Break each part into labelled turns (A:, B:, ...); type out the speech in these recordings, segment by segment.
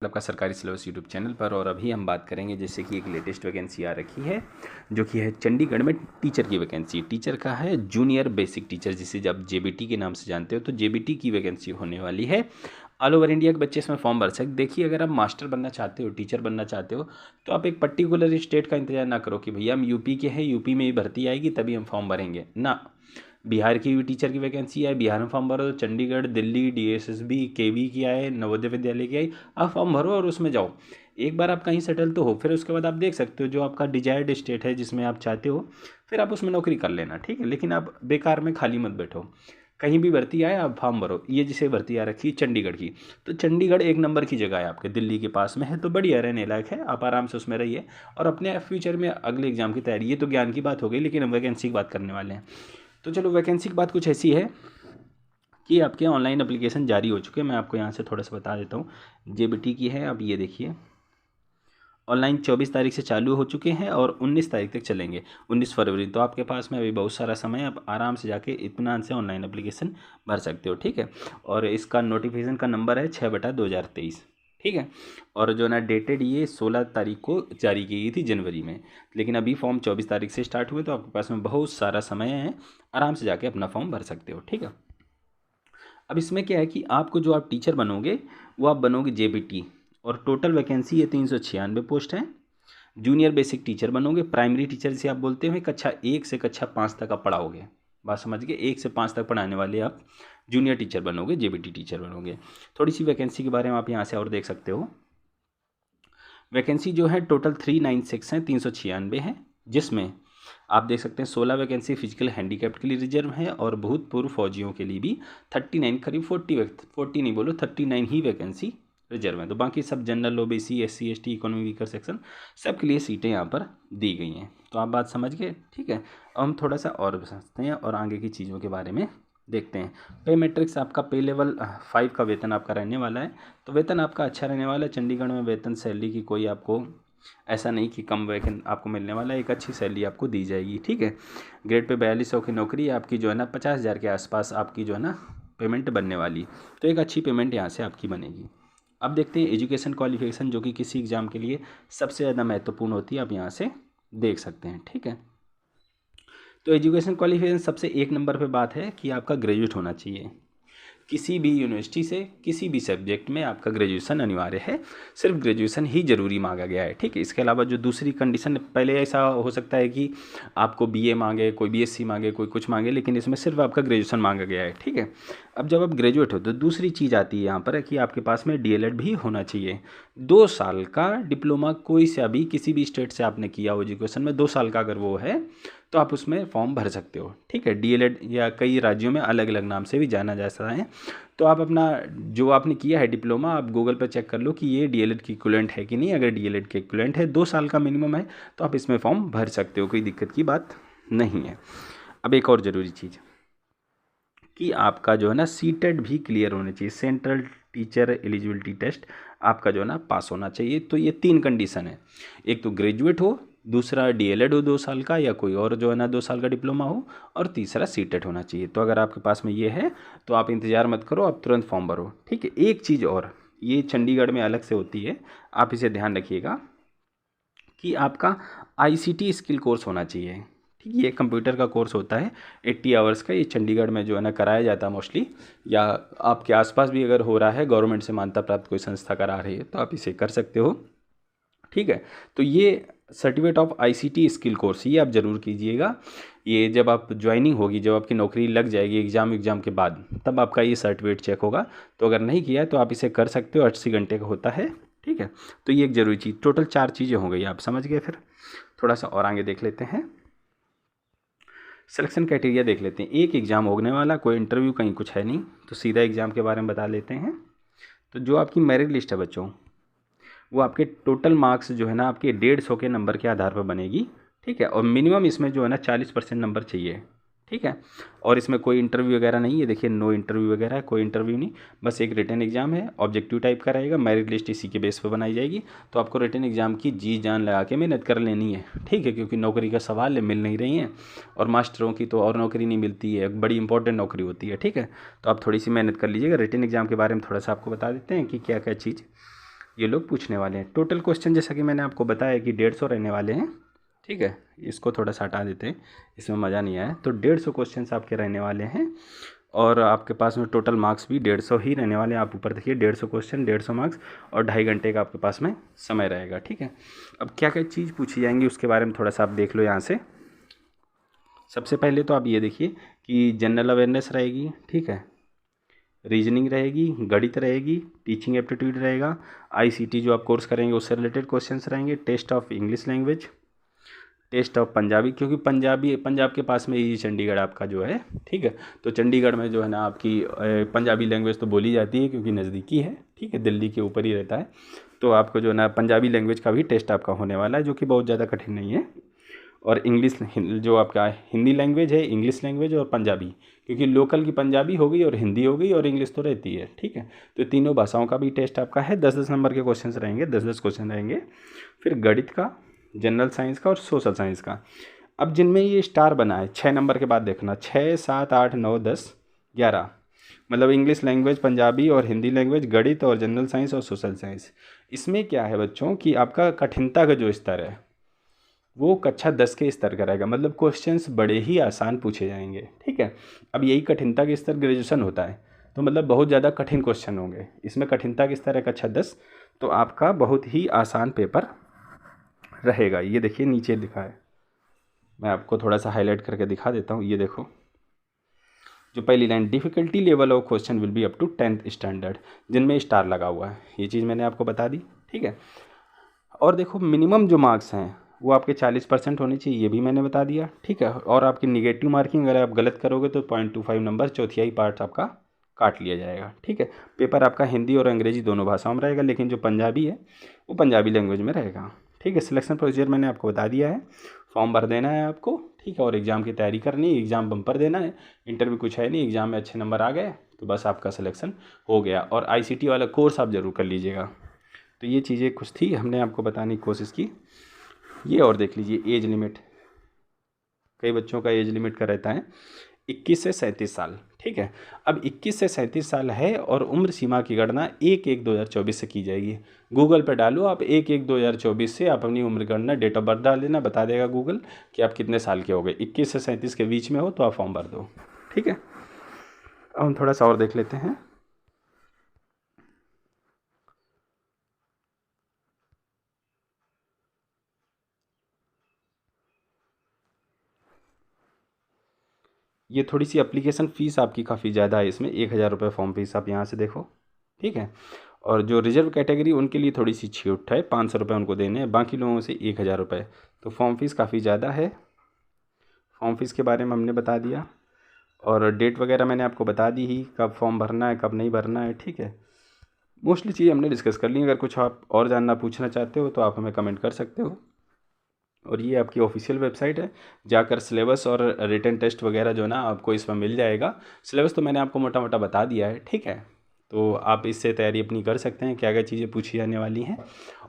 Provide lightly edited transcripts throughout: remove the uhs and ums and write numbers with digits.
A: आपका सरकारी syllabus YouTube channel पर। और अभी हम बात करेंगे जैसे कि एक लेटेस्ट वैकेंसी आ रखी है जो कि है चंडीगढ़ में टीचर की वैकेंसी। टीचर का है जूनियर बेसिक टीचर, जिसे जब जेबीटी के नाम से जानते हो, तो जेबीटी की वैकेंसी होने वाली है। ऑल ओवर इंडिया के बच्चे इसमें फॉर्म भर सकते। देखिए, अगर आप मास्टर बनना चाहते हो, टीचर बनना चाहते हो, तो आप एक पर्टिकुलर स्टेट का इंतजार ना करो कि भैया हम यूपी के हैं, यूपी में ही भर्ती आएगी तभी हम फॉर्म भरेंगे ना। बिहार की भी टीचर की वैकेंसी है, बिहार में फॉर्म भरो। चंडीगढ़, दिल्ली, डीएसएसबी, केवी की आए, नवोदय विद्यालय की आई, आप फॉर्म भरो और उसमें जाओ। एक बार आप कहीं सेटल तो हो, फिर उसके बाद आप देख सकते हो जो आपका डिजायर्ड स्टेट है जिसमें आप चाहते हो, फिर आप उसमें नौकरी कर लेना, ठीक है। लेकिन आप बेकार में खाली मत बैठो, कहीं भी भर्ती आए आप फॉर्म भरो। ये जिसे भर्ती आ रखी है चंडीगढ़ की, तो चंडीगढ़ एक नंबर की जगह है, आपके दिल्ली के पास में है, तो बढ़िया रहने लायक है। आप आराम से उसमें रहिए और अपने फ्यूचर में अगले एग्जाम की तैयारी। ये तो ज्ञान की बात हो गई, लेकिन हम वैकेंसी की बात करने वाले हैं। तो चलो, वैकेंसी की बात कुछ ऐसी है कि आपके ऑनलाइन एप्लीकेशन जारी हो चुके हैं। मैं आपको यहाँ से थोड़ा सा बता देता हूँ। जेबीटी की है, आप ये देखिए, ऑनलाइन 24 तारीख से चालू हो चुके हैं और 19 तारीख तक चलेंगे, 19 फरवरी। तो आपके पास में अभी बहुत सारा समय है, आप आराम से जाके इत्मीनान से ऑनलाइन एप्लीकेशन भर सकते हो, ठीक है। और इसका नोटिफिकेशन का नंबर है 6/2023, ठीक है। और जो ना डेटेड ये 16 तारीख को जारी की गई थी जनवरी में, लेकिन अभी फॉर्म 24 तारीख से स्टार्ट हुए, तो आपके पास में बहुत सारा समय है, आराम से जाके अपना फॉर्म भर सकते हो, ठीक है। अब इसमें क्या है कि आपको जो आप टीचर बनोगे वो आप बनोगे जेबीटी, और टोटल वैकेंसी ये 396 पोस्ट हैं। जूनियर बेसिक टीचर बनोगे, प्राइमरी टीचर जिसे आप बोलते हो, कक्षा 1 से कक्षा 5 तक आप पढ़ाओगे, बात समझ गए। 1 से 5 तक पढ़ाने वाले आप जूनियर टीचर बनोगे, जेबीटी टीचर बनोगे। थोड़ी सी वैकेंसी के बारे में आप यहाँ से और देख सकते हो। वैकेंसी जो है टोटल 396 हैं, 396 हैं, जिसमें आप देख सकते हैं 16 वैकेंसी फिजिकल हैंडीकैप्ड के लिए रिजर्व है, और भूतपूर्व फौजियों के लिए भी 39, करीब 40 नहीं बोलो 39 ही वैकेंसी रिजर्व है। तो बाकी सब general, OBC, SC, ST, economy weaker section, सब के लिए सीटें यहाँ पर दी गई हैं। तो आप बात समझ गए, ठीक है। अब हम थोड़ा सा और समझते हैं और आगे की चीज़ों के बारे में देखते हैं। पे मैट्रिक्स आपका पे लेवल 5 का वेतन आपका रहने वाला है, तो वेतन आपका अच्छा रहने वाला है। चंडीगढ़ में वेतन सैलरी की कोई आपको ऐसा नहीं कि कम वेतन आपको मिलने वाला है, एक अच्छी सैलरी आपको दी जाएगी, ठीक है। ग्रेड पे 4200 की नौकरी आपकी जो है ना 50,000 के आसपास आपकी जो है ना पेमेंट बनने वाली, तो एक अच्छी पेमेंट यहाँ से आपकी बनेगी। अब देखते हैं एजुकेशन क्वालिफिकेशन, जो कि किसी एग्ज़ाम के लिए सबसे ज़्यादा महत्वपूर्ण होती है, आप यहाँ से देख सकते हैं, ठीक है। तो एजुकेशन क्वालिफिकेशन सबसे एक नंबर पे बात है कि आपका ग्रेजुएट होना चाहिए। किसी भी यूनिवर्सिटी से किसी भी सब्जेक्ट में आपका ग्रेजुएशन अनिवार्य है, सिर्फ ग्रेजुएशन ही ज़रूरी मांगा गया है, ठीक है। इसके अलावा जो दूसरी कंडीशन, पहले ऐसा हो सकता है कि आपको बीए मांगे, कोई बीएससी मांगे, कोई कुछ मांगे, लेकिन इसमें सिर्फ आपका ग्रेजुएशन मांगा गया है, ठीक है। अब जब आप ग्रेजुएट हो तो दूसरी चीज़ आती है यहाँ पर कि आपके पास में डीएलएड भी होना चाहिए। 2 साल का डिप्लोमा कोई सा भी किसी भी स्टेट से आपने किया हो एजुकेशन में, 2 साल का अगर वो है तो आप उसमें फॉर्म भर सकते हो, ठीक है। डीएलएड या कई राज्यों में अलग अलग नाम से भी जाना जाता है। तो आप अपना जो आपने किया है डिप्लोमा, आप गूगल पर चेक कर लो कि ये डीएलएड की इक्विवेलेंट है कि नहीं। अगर डीएलएड के इक्विवेलेंट है, 2 साल का मिनिमम है, तो आप इसमें फॉर्म भर सकते हो, कोई दिक्कत की बात नहीं है। अब एक और ज़रूरी चीज़ कि आपका जो है ना सीटेट भी क्लियर होना चाहिए, सेंट्रल टीचर एलिजिबिलिटी टेस्ट आपका जो है ना पास होना चाहिए। तो ये 3 कंडीशन है, एक तो ग्रेजुएट हो, दूसरा डीएलएड हो 2 साल का, या कोई और जो है ना 2 साल का डिप्लोमा हो, और तीसरा सीटेट होना चाहिए। तो अगर आपके पास में ये है तो आप इंतज़ार मत करो, आप तुरंत फॉर्म भरो, ठीक है। एक चीज़ और, ये चंडीगढ़ में अलग से होती है, आप इसे ध्यान रखिएगा कि आपका आईसीटी स्किल कोर्स होना चाहिए, ठीक है। ये कंप्यूटर का कोर्स होता है 80 आवर्स का, ये चंडीगढ़ में जो है ना कराया जाता है मोस्टली, या आपके आसपास भी अगर हो रहा है, गवर्नमेंट से मान्यता प्राप्त कोई संस्था करा रही है, तो आप इसे कर सकते हो, ठीक है। तो ये certificate of ICT skill course ये आप ज़रूर कीजिएगा। ये जब आप ज्वाइनिंग होगी, जब आपकी नौकरी लग जाएगी एग्ज़ाम के बाद, तब आपका ये सर्टिफिकेट चेक होगा। तो अगर नहीं किया है तो आप इसे कर सकते हो, 80 घंटे का होता है, ठीक है। तो ये एक ज़रूरी चीज़, टोटल 4 चीज़ें हो गई, आप समझ गए। फिर थोड़ा सा और आगे देख लेते हैं, सिलेक्शन क्राइटेरिया देख लेते हैं। एक एग्ज़ाम होने वाला, कोई इंटरव्यू कहीं कुछ है नहीं, तो सीधा एग्ज़ाम के बारे में बता लेते हैं। तो जो आपकी मेरिट लिस्ट है बच्चों, वो आपके टोटल मार्क्स जो है ना आपके 150 के नंबर के आधार पर बनेगी, ठीक है। और मिनिमम इसमें जो है ना 40% नंबर चाहिए, ठीक है। और इसमें कोई इंटरव्यू वगैरह नहीं है, देखिए नो इंटरव्यू वगैरह है, कोई इंटरव्यू नहीं, बस एक रिटन एग्जाम है, ऑब्जेक्टिव टाइप का रहेगा, मेरिट लिस्ट इसी के बेस पर बनाई जाएगी। तो आपको रिटन एग्जाम की जी जान लगा के मेहनत कर लेनी है, ठीक है, क्योंकि नौकरी का सवाल है, मिल नहीं रही हैं, और मास्टरों की तो और नौकरी नहीं मिलती है, बड़ी इंपॉर्टेंट नौकरी होती है, ठीक है। तो आप थोड़ी सी मेहनत कर लीजिएगा। रिटन एग्जाम के बारे में थोड़ा सा आपको बता देते हैं कि क्या क्या चीज़ ये लोग पूछने वाले हैं। टोटल क्वेश्चन जैसा कि मैंने आपको बताया कि 150 रहने वाले हैं, ठीक है। इसको थोड़ा सा हटा देते हैं, इसमें मज़ा नहीं आया। तो 150 क्वेश्चन आपके रहने वाले हैं और आपके पास में टोटल मार्क्स भी 150 ही रहने वाले हैं। आप ऊपर देखिए 150 क्वेश्चन 150 मार्क्स और 2.5 घंटे का आपके पास में समय रहेगा, ठीक है। अब क्या क्या चीज़ पूछी जाएंगी उसके बारे में थोड़ा सा आप देख लो यहाँ से। सबसे पहले तो आप ये देखिए कि जनरल अवेयरनेस रहेगी, ठीक है, रीजनिंग रहेगी, गणित रहेगी, टीचिंग एप्टीट्यूड रहेगा, आईसीटी जो आप कोर्स करेंगे उससे रिलेटेड क्वेश्चंस रहेंगे, test of English language, test of Punjabi, क्योंकि पंजाब के पास में ही चंडीगढ़ आपका जो है, ठीक है। तो चंडीगढ़ में जो है ना आपकी पंजाबी लैंग्वेज तो बोली जाती है क्योंकि नज़दीकी है, ठीक है, दिल्ली के ऊपर ही रहता है। तो आपको जो है ना पंजाबी लैंग्वेज का भी टेस्ट आपका होने वाला है, जो कि बहुत ज़्यादा कठिन नहीं है। और इंग्लिश जो आपका हिंदी लैंग्वेज है, इंग्लिश लैंग्वेज और पंजाबी, क्योंकि लोकल की पंजाबी हो गई और हिंदी हो गई और इंग्लिश तो रहती है, ठीक है। तो तीनों भाषाओं का भी टेस्ट आपका है। 10-10 नंबर के क्वेश्चंस रहेंगे, 10-10 क्वेश्चन रहेंगे। फिर गणित का, जनरल साइंस का और सोशल साइंस का। अब जिनमें ये स्टार बना है 6 नंबर के बाद देखना, 6, 7, 8, 9, 10, 11, मतलब इंग्लिश लैंग्वेज, पंजाबी और हिंदी लैंग्वेज, गणित और जनरल साइंस और सोशल साइंस। इसमें क्या है बच्चों कि आपका कठिनता का जो स्तर है वो कक्षा 10 के स्तर का रहेगा, मतलब क्वेश्चंस बड़े ही आसान पूछे जाएंगे, ठीक है। अब यही कठिनता के स्तर ग्रेजुएशन होता है, तो मतलब बहुत ज़्यादा कठिन क्वेश्चन होंगे। इसमें कठिनता के स्तर है कक्षा 10, तो आपका बहुत ही आसान पेपर रहेगा। ये देखिए नीचे लिखा है, मैं आपको थोड़ा सा हाईलाइट करके दिखा देता हूँ। ये देखो जो पहली line, difficulty level of question will be up to 10th standard, जिनमें स्टार लगा हुआ है, ये चीज़ मैंने आपको बता दी, ठीक है। और देखो मिनिमम जो मार्क्स हैं वो आपके 40% होने चाहिए, ये भी मैंने बता दिया, ठीक है। और आपकी निगेटिव मार्किंग अगर आप गलत करोगे तो 0.25 नंबर, चौथाई पार्ट आपका काट लिया जाएगा, ठीक है। पेपर आपका हिंदी और अंग्रेजी दोनों भाषाओं में रहेगा, लेकिन जो पंजाबी है वो पंजाबी लैंग्वेज में रहेगा, ठीक है। सिलेक्शन प्रोसीजर मैंने आपको बता दिया है। फॉर्म भर देना है आपको, ठीक है, और एग्ज़ाम की तैयारी करनी है। एग्ज़ाम बम्पर देना है, इंटरव्यू कुछ है नहीं, एग्ज़ाम में अच्छे नंबर आ गए तो बस आपका सिलेक्शन हो गया। और आईसीटी वाला कोर्स आप ज़रूर कर लीजिएगा। तो ये चीज़ें कुछ थी, हमने आपको बताने की कोशिश की। ये और देख लीजिए एज लिमिट, कई बच्चों का एज लिमिट का रहता है 21 से 37 साल, ठीक है। अब 21 से 37 साल है और उम्र सीमा की गणना 1/1/2024 से की जाएगी। गूगल पे डालो आप 1/1/2024 से आप अपनी उम्र गणना, डेट ऑफ बर्थ डाल देना, बता देगा गूगल कि आप कितने साल के हो गए। 21 से 37 के बीच में हो तो आप फॉर्म भर दो, ठीक है। अब हम थोड़ा सा और देख लेते हैं। ये थोड़ी सी एप्लीकेशन फ़ीस आपकी काफ़ी ज़्यादा है, इसमें 1000 रुपये फॉर्म फीस आप यहाँ से देखो, ठीक है। और जो रिजर्व कैटेगरी उनके लिए थोड़ी सी छूट है, 500 रुपये उनको देने हैं, बाकी लोगों से 1000 रुपये। तो फॉर्म फीस काफ़ी ज़्यादा है। फॉर्म फीस के बारे में हमने बता दिया और डेट वगैरह मैंने आपको बता दी ही, कब फॉर्म भरना है कब नहीं भरना है, ठीक है। मोस्टली चीज़ हमने डिस्कस कर ली। अगर कुछ आप और जानना पूछना चाहते हो तो आप हमें कमेंट कर सकते हो। और ये आपकी ऑफिशियल वेबसाइट है, जाकर सिलेबस और रिटन टेस्ट वगैरह जो है ना आपको इसमें मिल जाएगा। सिलेबस तो मैंने आपको मोटा मोटा बता दिया है, ठीक है। तो आप इससे तैयारी अपनी कर सकते हैं, क्या क्या चीज़ें पूछी जाने वाली हैं।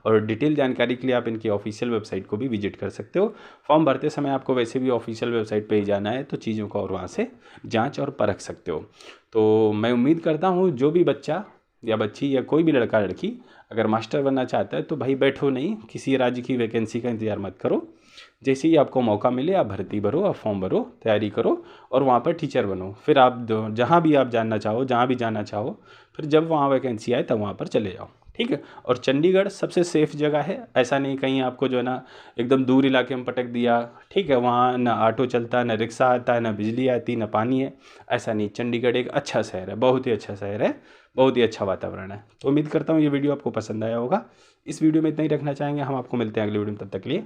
A: और डिटेल जानकारी के लिए आप इनकी ऑफिशियल वेबसाइट को भी विजिट कर सकते हो। फॉर्म भरते समय आपको वैसे भी ऑफिशियल वेबसाइट पे ही जाना है, तो चीज़ों को और वहाँ से जांच और परख सकते हो। तो मैं उम्मीद करता हूँ जो भी बच्चा या बच्ची या कोई भी लड़का लड़की अगर मास्टर बनना चाहता है तो भाई बैठो नहीं, किसी राज्य की वैकेंसी का इंतज़ार मत करो। जैसे ही आपको मौका मिले आप भर्ती भरो, आप फॉर्म भरो, तैयारी करो और वहाँ पर टीचर बनो। फिर आप जहाँ भी आप जानना चाहो, जहाँ भी जाना चाहो, फिर जब वहाँ वैकेंसी आए तब वहाँ पर चले जाओ, ठीक है। और चंडीगढ़ सबसे सेफ़ जगह है, ऐसा नहीं कहीं आपको जो है ना एकदम दूर इलाके में पटक दिया, ठीक है। वहाँ ना ऑटो चलता, ना रिक्शा आता है, ना बिजली आती, ना पानी है, ऐसा नहीं। चंडीगढ़ एक अच्छा शहर है, बहुत ही अच्छा शहर है, बहुत ही अच्छा वातावरण है। तो उम्मीद करता हूँ ये वीडियो आपको पसंद आया होगा। इस वीडियो में इतना ही रखना चाहेंगे हम। आपको मिलते हैं अगले वीडियो में, तब तक के लिए।